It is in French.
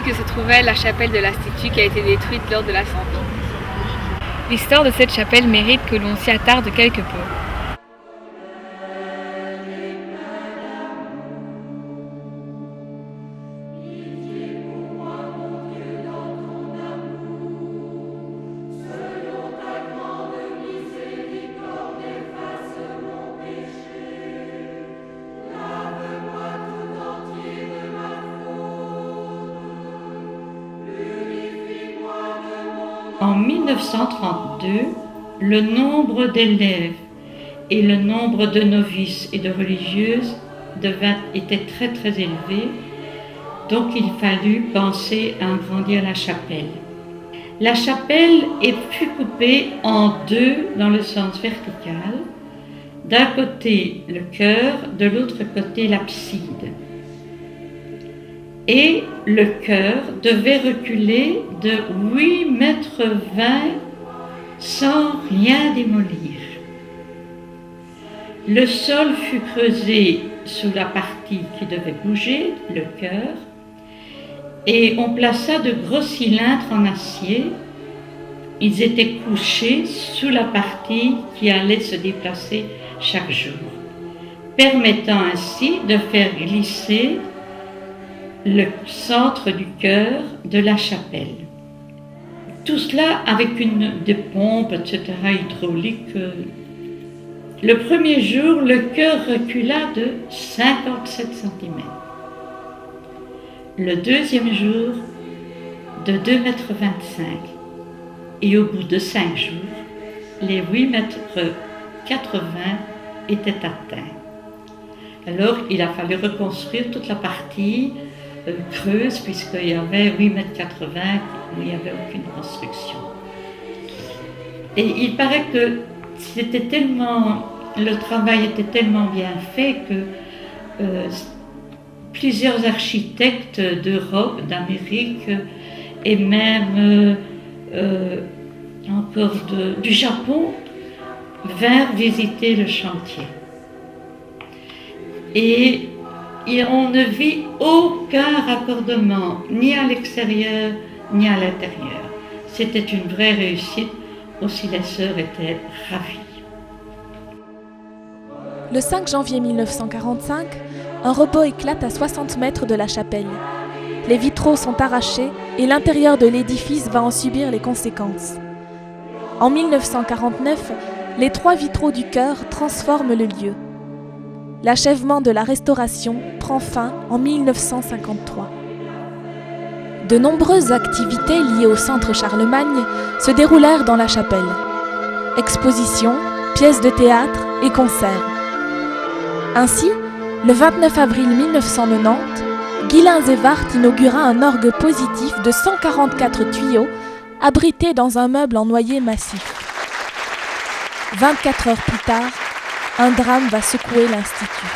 que se trouvait la chapelle de l'Institut qui a été détruite lors de l'incendie. L'histoire de cette chapelle mérite que l'on s'y attarde quelque peu. En 1932, le nombre d'élèves et le nombre de novices et de religieuses était très élevé, donc il fallut penser à agrandir la chapelle. La chapelle fut coupée en deux dans le sens vertical, d'un côté le chœur, de l'autre côté l'abside. Et le chœur devait reculer de 8,20 m sans rien démolir. Le sol fut creusé sous la partie qui devait bouger, le chœur, et on plaça de gros cylindres en acier. Ils étaient couchés sous la partie qui allait se déplacer chaque jour, permettant ainsi de faire glisser le centre du chœur de la chapelle. Tout cela avec des pompes, etc., hydrauliques. Le premier jour, le chœur recula de 57 cm. Le deuxième jour, de 2,25 m. Et au bout de 5 jours, les 8,80 m étaient atteints. Alors, il a fallu reconstruire toute la partie creuse, puisqu'il y avait 8,80 m où il n'y avait aucune construction. Et il paraît que le travail était tellement bien fait que plusieurs architectes d'Europe, d'Amérique et même encore du Japon vinrent visiter le chantier. Et on ne vit aucun raccordement, ni à l'extérieur, ni à l'intérieur. C'était une vraie réussite, aussi les sœurs étaient ravies. Le 5 janvier 1945, un robot éclate à 60 mètres de la chapelle. Les vitraux sont arrachés et l'intérieur de l'édifice va en subir les conséquences. En 1949, les 3 vitraux du chœur transforment le lieu. L'achèvement de la restauration prend fin en 1953. De nombreuses activités liées au Centre Charlemagne se déroulèrent dans la chapelle. Expositions, pièces de théâtre et concerts. Ainsi, le 29 avril 1990, Guylain Zévart inaugura un orgue positif de 144 tuyaux abrité dans un meuble en noyer massif. 24 heures plus tard, un drame va secouer l'Institut.